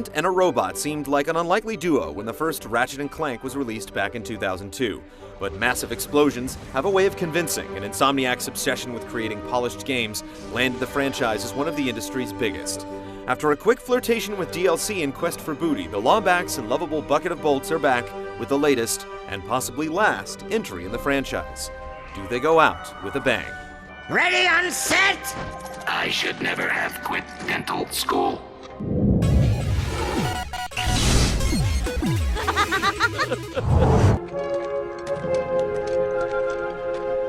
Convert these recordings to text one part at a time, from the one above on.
mutant and a robot seemed like an unlikely duo when the first Ratchet & Clank was released back in 2002. But massive explosions have a way of convincing, and Insomniac's obsession with creating polished games landed the franchise as one of the industry's biggest. After a quick flirtation with DLC and Quest for Booty, the Lombax and lovable Bucket of Bolts are back with the latest, and possibly last, entry in the franchise. Do they go out with a bang? Ready on set? I should never have quit dental school.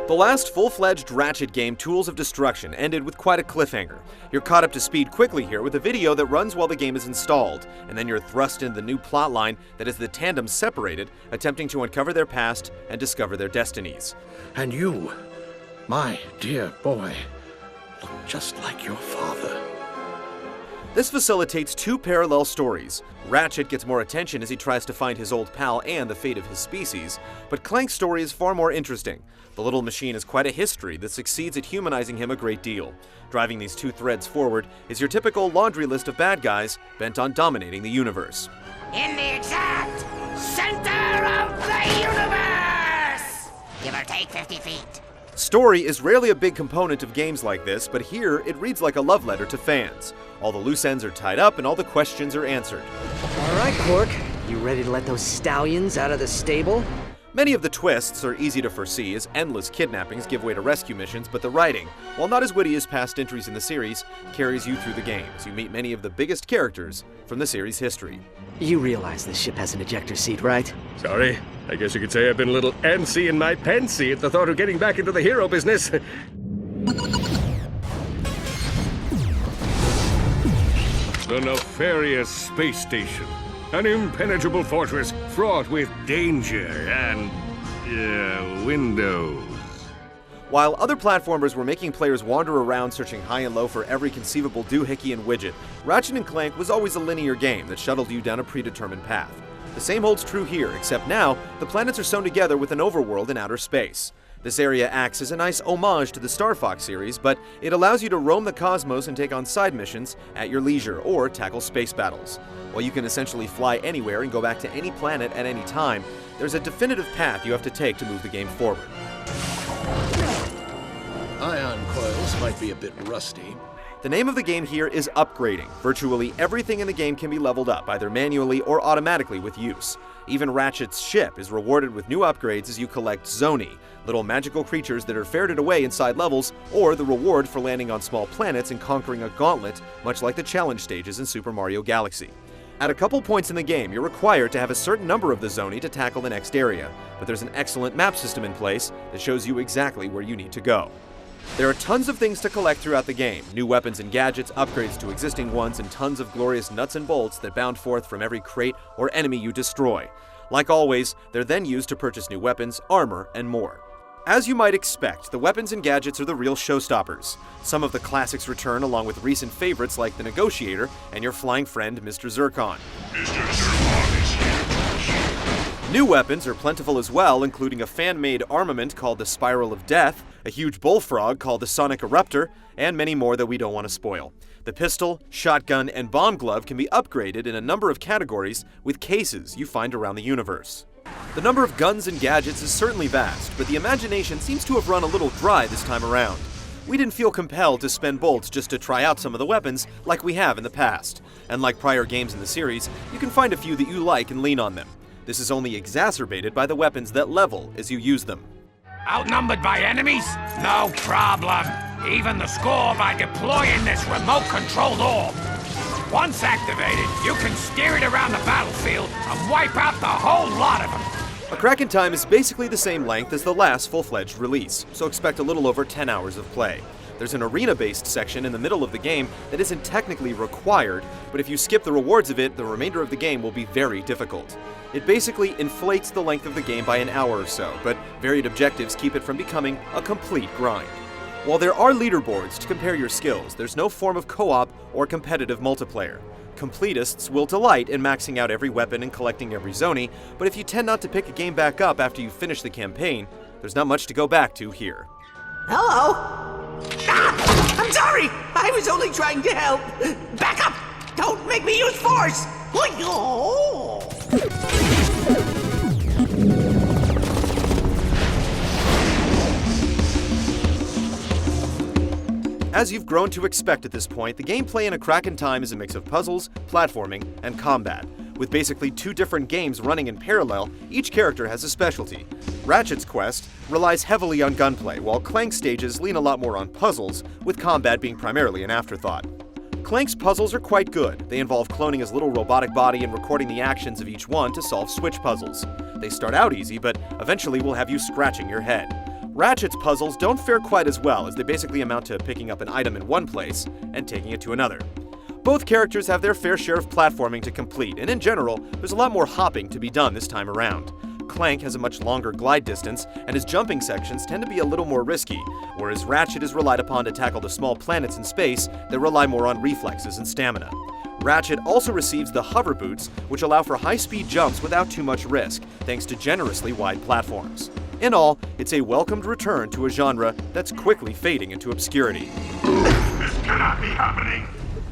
The last full-fledged Ratchet game, Tools of Destruction, ended with quite a cliffhanger. You're caught up to speed quickly here with a video that runs while the game is installed, and then you're thrust into the new plotline that is the tandem separated, attempting to uncover their past and discover their destinies. And you, my dear boy, look just like your father. This facilitates two parallel stories. Ratchet gets more attention as he tries to find his old pal and the fate of his species, but Clank's story is far more interesting. The little machine has quite a history that succeeds at humanizing him a great deal. Driving these two threads forward is your typical laundry list of bad guys bent on dominating the universe. In the exact center of the universe! Give or take 50 feet. Story is rarely a big component of games like this, but here it reads like a love letter to fans. All the loose ends are tied up and all the questions are answered. All right, Quark, you ready to let those stallions out of the stable? Many of the twists are easy to foresee as endless kidnappings give way to rescue missions, but the writing, while not as witty as past entries in the series, carries you through the game as you meet many of the biggest characters from the series' history. You realize this ship has an ejector seat, right? Sorry, I guess you could say I've been a little antsy in my pantsy at the thought of getting back into the hero business. The nefarious space station. An impenetrable fortress fraught with danger and, windows. While other platformers were making players wander around searching high and low for every conceivable doohickey and widget, Ratchet & Clank was always a linear game that shuttled you down a predetermined path. The same holds true here, except now, the planets are sewn together with an overworld in outer space. This area acts as a nice homage to the Star Fox series, but it allows you to roam the cosmos and take on side missions at your leisure, or tackle space battles. While you can essentially fly anywhere and go back to any planet at any time, there's a definitive path you have to take to move the game forward. Ion coils might be a bit rusty. The name of the game here is upgrading. Virtually everything in the game can be leveled up, either manually or automatically with use. Even Ratchet's ship is rewarded with new upgrades as you collect Zoni, little magical creatures that are ferreted away inside levels, or the reward for landing on small planets and conquering a gauntlet, much like the challenge stages in Super Mario Galaxy. At a couple points in the game, you're required to have a certain number of the Zoni to tackle the next area, but there's an excellent map system in place that shows you exactly where you need to go. There are tons of things to collect throughout the game, new weapons and gadgets, upgrades to existing ones, and tons of glorious nuts and bolts that bound forth from every crate or enemy you destroy. Like always, they're then used to purchase new weapons, armor, and more. As you might expect, the weapons and gadgets are the real showstoppers. Some of the classics return along with recent favorites like the Negotiator and your flying friend Mr. Zircon. Mr. Zircon is here. New weapons are plentiful as well, including a fan-made armament called the Spiral of Death, a huge bullfrog called the Sonic Eruptor, and many more that we don't want to spoil. The pistol, shotgun, and bomb glove can be upgraded in a number of categories with cases you find around the universe. The number of guns and gadgets is certainly vast, but the imagination seems to have run a little dry this time around. We didn't feel compelled to spend bolts just to try out some of the weapons like we have in the past. And like prior games in the series, you can find a few that you like and lean on them. This is only exacerbated by the weapons that level as you use them. Outnumbered by enemies? No problem. Even the score by deploying this remote-controlled orb. Once activated, you can steer it around the battlefield and wipe out the whole lot of them. A Kraken time is basically the same length as the last full-fledged release, so expect a little over 10 hours of play. There's an arena-based section in the middle of the game that isn't technically required, but if you skip the rewards of it, the remainder of the game will be very difficult. It basically inflates the length of the game by an hour or so, but varied objectives keep it from becoming a complete grind. While there are leaderboards to compare your skills, there's no form of co-op or competitive multiplayer. Completists will delight in maxing out every weapon and collecting every Zoni, but if you tend not to pick a game back up after you finish the campaign, there's not much to go back to here. Hello? Ah! I'm sorry! I was only trying to help! Back up! Don't make me use force! As you've grown to expect at this point, the gameplay in A Crack in Time is a mix of puzzles, platforming, and combat. With basically 2 different games running in parallel, each character has a specialty. Ratchet's quest relies heavily on gunplay, while Clank's stages lean a lot more on puzzles, with combat being primarily an afterthought. Clank's puzzles are quite good. They involve cloning his little robotic body and recording the actions of each one to solve switch puzzles. They start out easy, but eventually will have you scratching your head. Ratchet's puzzles don't fare quite as well, as they basically amount to picking up an item in one place and taking it to another. Both characters have their fair share of platforming to complete, and in general, there's a lot more hopping to be done this time around. Clank has a much longer glide distance, and his jumping sections tend to be a little more risky, whereas Ratchet is relied upon to tackle the small planets in space that rely more on reflexes and stamina. Ratchet also receives the hover boots, which allow for high-speed jumps without too much risk, thanks to generously wide platforms. In all, it's a welcomed return to a genre that's quickly fading into obscurity. This cannot be happening.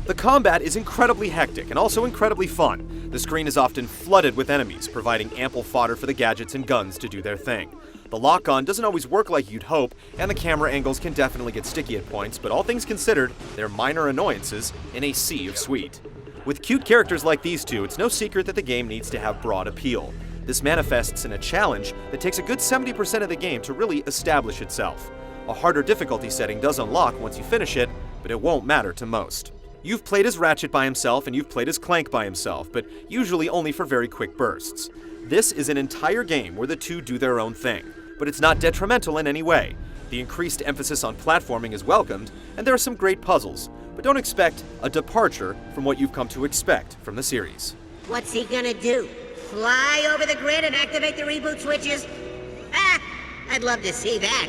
The combat is incredibly hectic and also incredibly fun. The screen is often flooded with enemies, providing ample fodder for the gadgets and guns to do their thing. The lock-on doesn't always work like you'd hope, and the camera angles can definitely get sticky at points, but all things considered, they're minor annoyances in a sea of sweet. With cute characters like these two, it's no secret that the game needs to have broad appeal. This manifests in a challenge that takes a good 70% of the game to really establish itself. A harder difficulty setting does unlock once you finish it, but it won't matter to most. You've played as Ratchet by himself and you've played as Clank by himself, but usually only for very quick bursts. This is an entire game where the two do their own thing, but it's not detrimental in any way. The increased emphasis on platforming is welcomed, and there are some great puzzles, but don't expect a departure from what you've come to expect from the series. What's he gonna do? Fly over the grid and activate the reboot switches? I'd love to see that.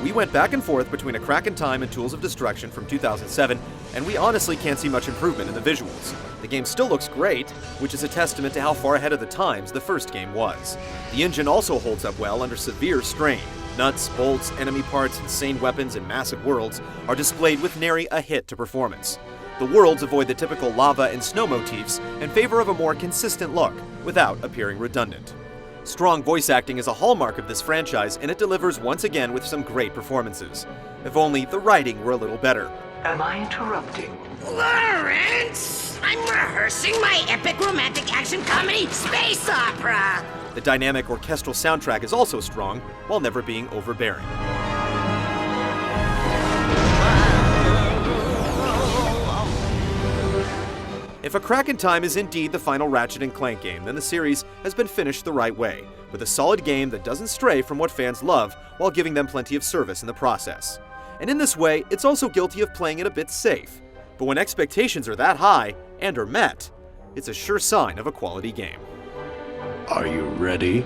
We went back and forth between A Crack in Time and Tools of Destruction from 2007, and we honestly can't see much improvement in the visuals. The game still looks great, which is a testament to how far ahead of the times the first game was. The engine also holds up well under severe strain. Nuts, bolts, enemy parts, insane weapons, and massive worlds are displayed with nary a hit to performance. The worlds avoid the typical lava and snow motifs in favor of a more consistent look, without appearing redundant. Strong voice acting is a hallmark of this franchise, and it delivers once again with some great performances. If only the writing were a little better. Am I interrupting? Lawrence! I'm rehearsing my epic romantic action comedy space opera! The dynamic orchestral soundtrack is also strong, while never being overbearing. If A Crack in Time is indeed the final Ratchet and Clank game, then the series has been finished the right way, with a solid game that doesn't stray from what fans love while giving them plenty of service in the process. And in this way, it's also guilty of playing it a bit safe. But when expectations are that high, and are met, it's a sure sign of a quality game. Are you ready?